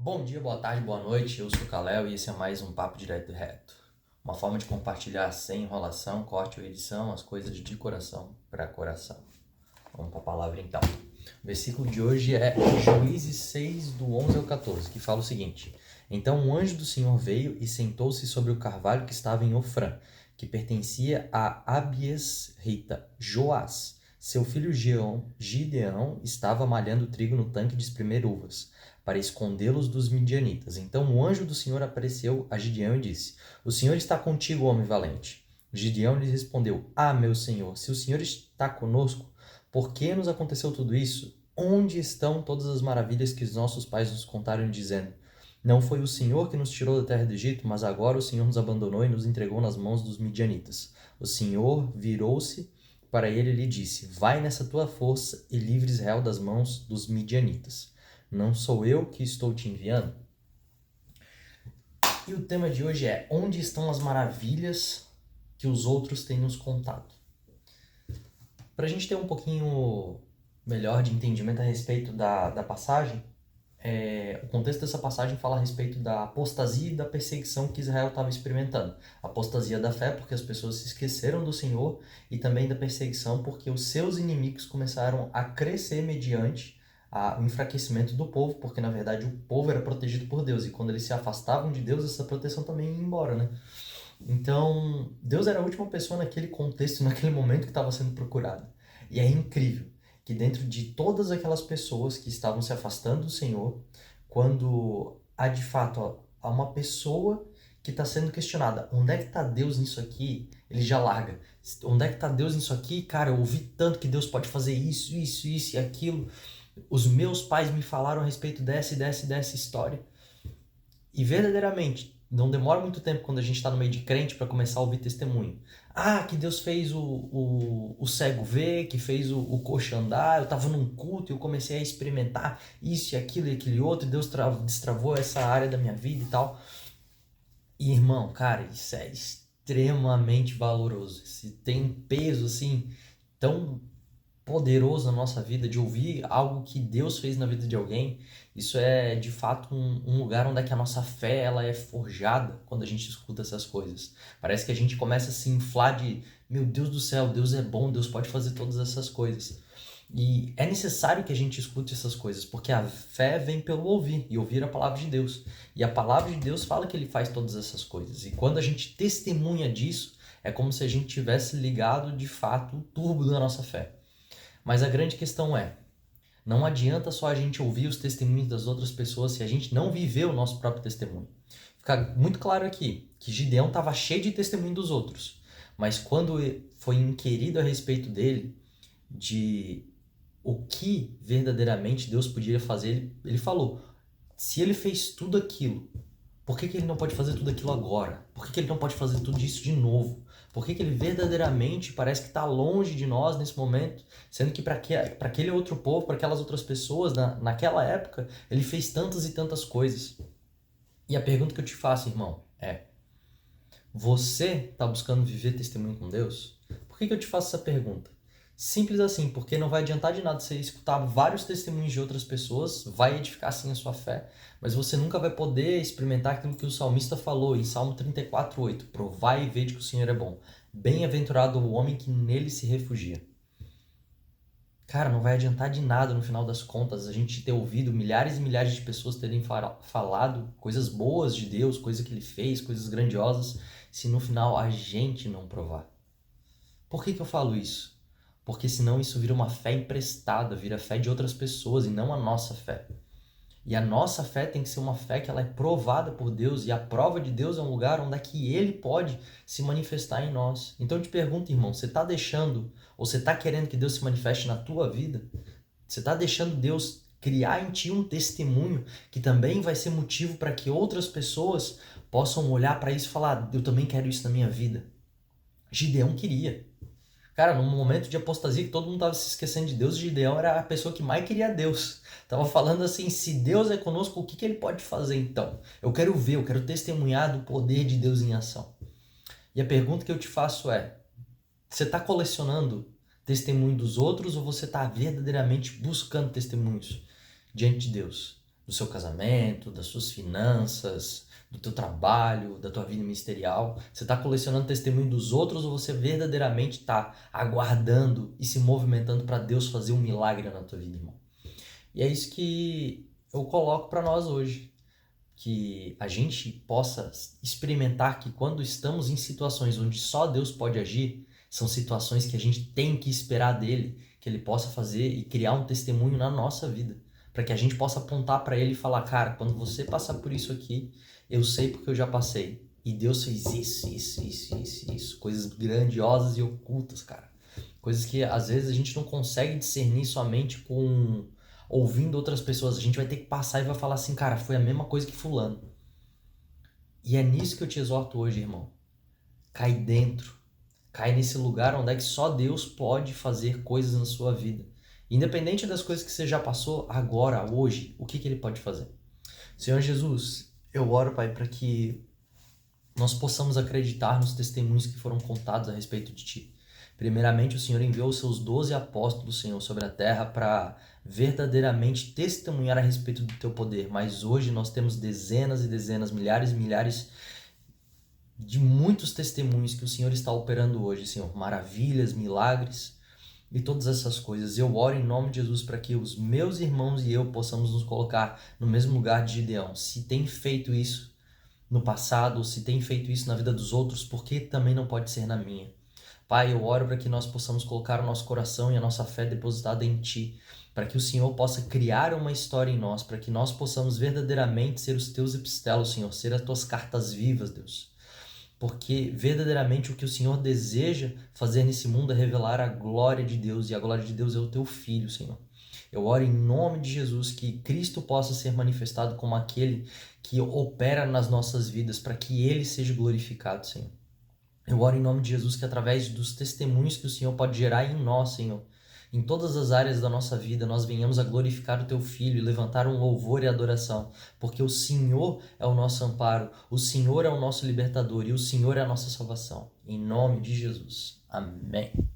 Bom dia, boa tarde, boa noite, eu sou o Kalel e esse é mais um Papo Direto e Reto. Uma forma de compartilhar sem enrolação, corte ou edição, as coisas de coração para coração. Vamos para a palavra então. O versículo de hoje é Juízes 6, do 11 ao 14, que fala o seguinte: Então um anjo do Senhor veio e sentou-se sobre o carvalho que estava em Ofrã, que pertencia a Abiesrita, Joás. Seu filho Gideão estava malhando trigo no tanque de espremer uvas, para escondê-los dos midianitas. Então o anjo do Senhor apareceu a Gideão e disse: O Senhor está contigo, homem valente. Gideão lhe respondeu: meu Senhor, se o Senhor está conosco, por que nos aconteceu tudo isso? Onde estão todas as maravilhas que os nossos pais nos contaram, dizendo: Não foi o Senhor que nos tirou da terra do Egito, mas agora o Senhor nos abandonou e nos entregou nas mãos dos midianitas. O Senhor virou-se para ele e lhe disse: Vai nessa tua força e livre Israel das mãos dos midianitas. Não sou eu que estou te enviando? E o tema de hoje é: onde estão as maravilhas que os outros têm nos contado? Para a gente ter um pouquinho melhor de entendimento a respeito da passagem, o contexto dessa passagem fala a respeito da apostasia e da perseguição que Israel estava experimentando. A apostasia da fé, porque as pessoas se esqueceram do Senhor, e também da perseguição, porque os seus inimigos começaram a crescer mediante o enfraquecimento do povo, porque na verdade o povo era protegido por Deus, e quando eles se afastavam de Deus, essa proteção também ia embora, né? Então, Deus era a última pessoa naquele contexto, naquele momento que estava sendo procurada. E é incrível que dentro de todas aquelas pessoas que estavam se afastando do Senhor, quando há de fato uma pessoa que está sendo questionada, onde é que está Deus nisso aqui? Ele já larga. Onde é que está Deus nisso aqui? Cara, eu ouvi tanto que Deus pode fazer isso, isso, isso e aquilo. Os meus pais me falaram a respeito dessa e dessa e dessa história. E verdadeiramente, não demora muito tempo quando a gente está no meio de crente para começar a ouvir testemunho. Que Deus fez o cego ver, que fez o coxo andar, eu estava num culto e eu comecei a experimentar isso e aquilo e aquele outro, e Deus destravou essa área da minha vida e tal. E irmão, cara, isso é extremamente valoroso. Se tem peso assim, tão poderoso na nossa vida, de ouvir algo que Deus fez na vida de alguém, isso é de fato um lugar onde é que a nossa fé ela é forjada quando a gente escuta essas coisas. Parece que a gente começa a se inflar de, meu Deus do céu, Deus é bom, Deus pode fazer todas essas coisas. E é necessário que a gente escute essas coisas, porque a fé vem pelo ouvir, e ouvir a palavra de Deus. E a palavra de Deus fala que ele faz todas essas coisas. E quando a gente testemunha disso, é como se a gente tivesse ligado de fato o turbo da nossa fé. Mas a grande questão é, não adianta só a gente ouvir os testemunhos das outras pessoas se a gente não viver o nosso próprio testemunho. Fica muito claro aqui que Gideão estava cheio de testemunho dos outros, mas quando foi inquirido a respeito dele, de o que verdadeiramente Deus podia fazer, ele falou, se ele fez tudo aquilo, por que ele não pode fazer tudo aquilo agora? Por que ele não pode fazer tudo isso de novo? Por que ele verdadeiramente parece que está longe de nós nesse momento? Sendo que para aquele outro povo, para aquelas outras pessoas, naquela época, ele fez tantas e tantas coisas. E a pergunta que eu te faço, irmão, é: você está buscando viver testemunho com Deus? Por que eu te faço essa pergunta? Simples assim, porque não vai adiantar de nada você escutar vários testemunhos de outras pessoas, vai edificar sim a sua fé, mas você nunca vai poder experimentar aquilo que o salmista falou em Salmo 34:8. Provai e vede que o Senhor é bom. Bem-aventurado o homem que nele se refugia. Cara, não vai adiantar de nada no final das contas a gente ter ouvido milhares e milhares de pessoas terem falado coisas boas de Deus, coisas que ele fez, coisas grandiosas, se no final a gente não provar. Por que eu falo isso? Porque senão isso vira uma fé emprestada, vira fé de outras pessoas e não a nossa fé. E a nossa fé tem que ser uma fé que ela é provada por Deus, e a prova de Deus é um lugar onde é que Ele pode se manifestar em nós. Então eu te pergunto, irmão, você está deixando, ou você está querendo que Deus se manifeste na tua vida? Você está deixando Deus criar em ti um testemunho que também vai ser motivo para que outras pessoas possam olhar para isso e falar, eu também quero isso na minha vida. Gideão queria. Cara, num momento de apostasia que todo mundo estava se esquecendo de Deus, Gideão era a pessoa que mais queria Deus. Tava falando assim, se Deus é conosco, o que ele pode fazer então? Eu quero ver, eu quero testemunhar do poder de Deus em ação. E a pergunta que eu te faço é, você está colecionando testemunho dos outros ou você está verdadeiramente buscando testemunhos diante de Deus? do seu casamento, das suas finanças, do teu trabalho, da tua vida ministerial? Você está colecionando testemunho dos outros ou você verdadeiramente está aguardando e se movimentando para Deus fazer um milagre na tua vida, irmão? E é isso que eu coloco para nós hoje, que a gente possa experimentar que quando estamos em situações onde só Deus pode agir, são situações que a gente tem que esperar dele, que ele possa fazer e criar um testemunho na nossa vida, para que a gente possa apontar para ele e falar, cara, quando você passar por isso aqui, eu sei porque eu já passei. E Deus fez isso. Coisas grandiosas e ocultas, cara. Coisas que às vezes a gente não consegue discernir somente com ouvindo outras pessoas. A gente vai ter que passar e vai falar assim, cara, foi a mesma coisa que fulano. E é nisso que eu te exorto hoje, irmão. Cai dentro. Cai nesse lugar onde é que só Deus pode fazer coisas na sua vida. Independente das coisas que você já passou, agora, hoje, o que ele pode fazer? Senhor Jesus, eu oro, Pai, para que nós possamos acreditar nos testemunhos que foram contados a respeito de Ti. Primeiramente, o Senhor enviou os seus 12 apóstolos, Senhor, sobre a terra para verdadeiramente testemunhar a respeito do Teu poder. Mas hoje nós temos dezenas e dezenas, milhares e milhares de muitos testemunhos que o Senhor está operando hoje, Senhor. Maravilhas, milagres e todas essas coisas. Eu oro em nome de Jesus para que os meus irmãos e eu possamos nos colocar no mesmo lugar de Gideão. Se tem feito isso no passado, se tem feito isso na vida dos outros, por que também não pode ser na minha? Pai, eu oro para que nós possamos colocar o nosso coração e a nossa fé depositada em Ti, para que o Senhor possa criar uma história em nós, para que nós possamos verdadeiramente ser os Teus epistelos, Senhor, ser as Tuas cartas vivas, Deus. Porque verdadeiramente o que o Senhor deseja fazer nesse mundo é revelar a glória de Deus, e a glória de Deus é o Teu Filho, Senhor. Eu oro em nome de Jesus que Cristo possa ser manifestado como aquele que opera nas nossas vidas, para que Ele seja glorificado, Senhor. Eu oro em nome de Jesus que através dos testemunhos que o Senhor pode gerar em nós, Senhor, em todas as áreas da nossa vida, nós venhamos a glorificar o Teu Filho e levantar um louvor e adoração, porque o Senhor é o nosso amparo, o Senhor é o nosso libertador e o Senhor é a nossa salvação. Em nome de Jesus. Amém.